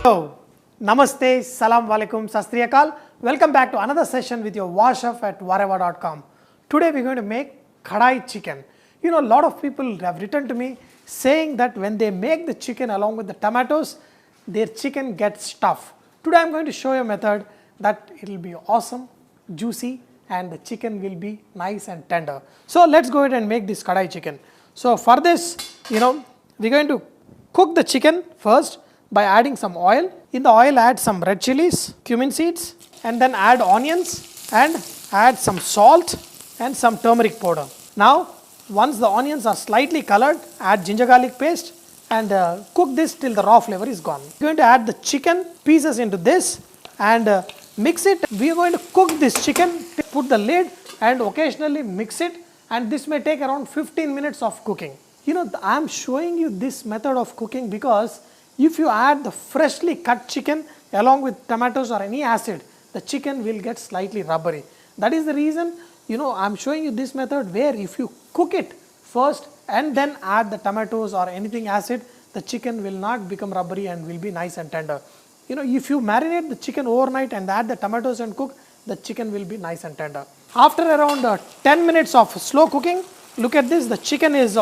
Hello, Namaste, Salam Alaikum, Sastriyakal. Welcome back to another session with your wash-off at whatever.com. Today we're going to make kadai chicken. You know, a lot of people have written to me saying that when they make the chicken along with the tomatoes, their chicken gets tough. Today I'm going to show you a method that it will be awesome, juicy, and the chicken will be nice and tender. So let's go ahead and make this kadai chicken. So for this, we're going to cook the chicken first by adding some oil. In the oil, add some red chilies, cumin seeds, and then add onions and add some salt and some turmeric powder. Now, once the onions are slightly colored, add ginger garlic paste and cook this till the raw flavor is gone. We're going to add the chicken pieces into this and mix it. We are going to cook this chicken, put the lid and occasionally mix it, and this may take around 15 minutes of cooking. I am showing you this method of cooking because if you add the freshly cut chicken along with tomatoes or any acid, the chicken will get slightly rubbery. That is the reason, I am showing you this method where if you cook it first and then add the tomatoes or anything acid, the chicken will not become rubbery and will be nice and tender. If you marinate the chicken overnight and add the tomatoes and cook, the chicken will be nice and tender. After around 10 minutes of slow cooking, look at this, the chicken is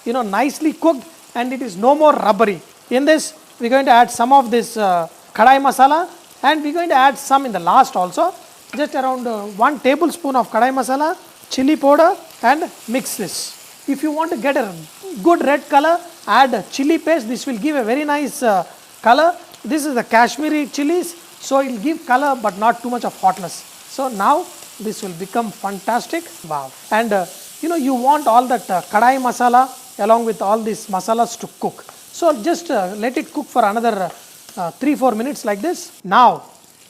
nicely cooked and it is no more rubbery. In this, we're going to add some of this kadai masala and we're going to add some in the last also. Just around 1 tablespoon of kadai masala, chili powder, and mix this. If you want to get a good red color, add chili paste. This will give a very nice color. This is the Kashmiri chilies, so it will give color but not too much of hotness. So now this will become fantastic. Wow. And you want all that kadai masala along with all these masalas to cook. So just let it cook for another 3-4 minutes like this. Now,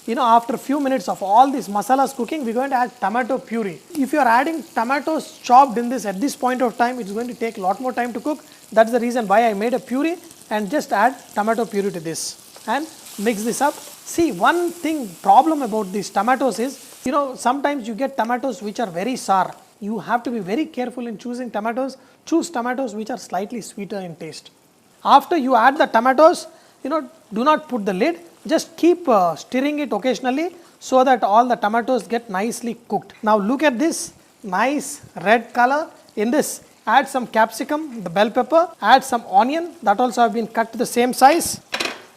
after a few minutes of all these masalas cooking, we're going to add tomato puree. If you are adding tomatoes chopped in this at this point of time, it's going to take a lot more time to cook. That's the reason why I made a puree, and just add tomato puree to this and mix this up. See, one problem about these tomatoes is, sometimes you get tomatoes which are very sour. You have to be very careful in choosing tomatoes. Choose tomatoes which are slightly sweeter in taste. After you add the tomatoes, do not put the lid. Just keep stirring it occasionally so that all the tomatoes get nicely cooked. Now look at this nice red color. In this, add some capsicum, the bell pepper, add some onion that also have been cut to the same size,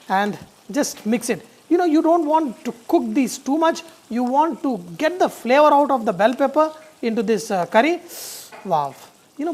and just mix it. You don't want to cook these too much. You want to get the flavor out of the bell pepper into this curry. Wow.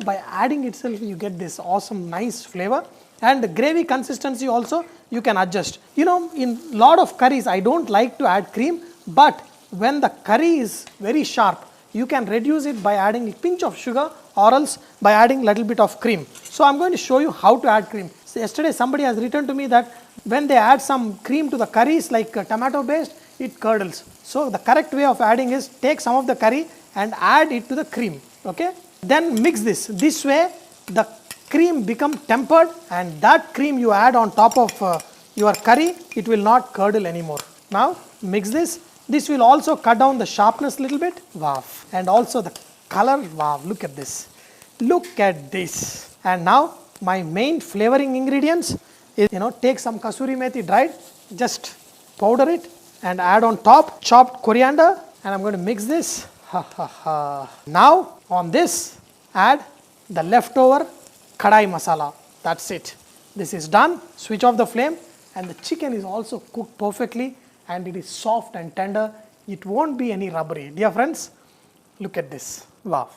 By adding itself, you get this awesome, nice flavor. And the gravy consistency also, you can adjust. In lot of curries, I don't like to add cream, but when the curry is very sharp, you can reduce it by adding a pinch of sugar or else by adding little bit of cream. So I'm going to show you how to add cream. So yesterday somebody has written to me that when they add some cream to the curries like tomato based, it curdles. So the correct way of adding is take some of the curry and add it to the cream. Okay? Then mix this. This way the cream become tempered, and that cream you add on top of your curry, it will not curdle anymore. Now mix this. This will also cut down the sharpness a little bit. Wow. And also the color. Wow. Look at this. Look at this. And now my main flavoring ingredients is, take some kasuri methi dried, just powder it and add on top chopped coriander, and I'm going to mix this. Now on this, add the leftover kadai masala. That's it. This is done. Switch off the flame, and the chicken is also cooked perfectly and it is soft and tender. It won't be any rubbery. Dear friends, look at this. Wow.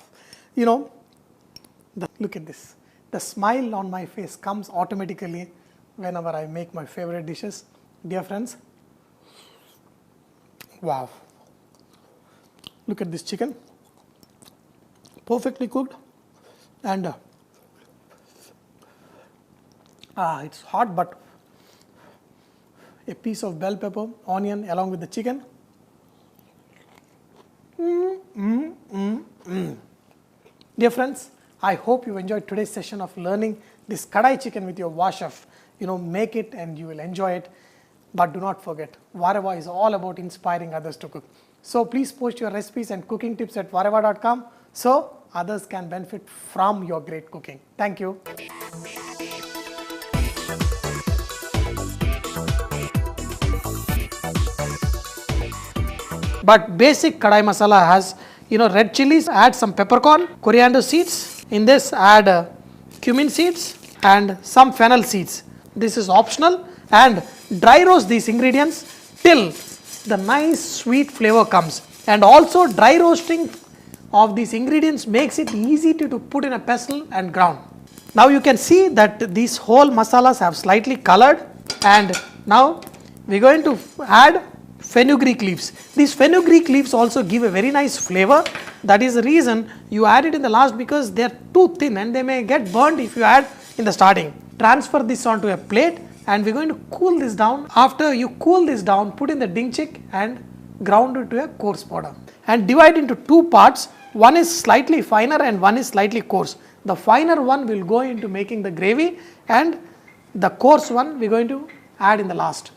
Look at this. The smile on my face comes automatically whenever I make my favorite dishes. Dear friends, wow. Look at this chicken. Perfectly cooked, and it's hot, but a piece of bell pepper, onion along with the chicken. Dear friends, I hope you enjoyed today's session of learning this kadai chicken with your wash-off. Make it and you will enjoy it. But do not forget, Vareva is all about inspiring others to cook. So please post your recipes and cooking tips at vareva.com so others can benefit from your great cooking. Thank you. but basic kadai masala has red chilies, add some peppercorn, coriander seeds. In this add cumin seeds and some fennel seeds. This is optional, and dry roast these ingredients till the nice sweet flavor comes. And also dry roasting of these ingredients makes it easy to put in a pestle and ground. Now you can see that these whole masalas have slightly colored, and now we are going to add fenugreek leaves. These fenugreek leaves also give a very nice flavor. That is the reason you add it in the last, because they are too thin and they may get burned if you add in the starting. Transfer this onto a plate and we are going to cool this down. After you cool this down, put in the dingchik and ground it to a coarse powder. And divide into two parts. One is slightly finer and one is slightly coarse. The finer one will go into making the gravy, and the coarse one we are going to add in the last.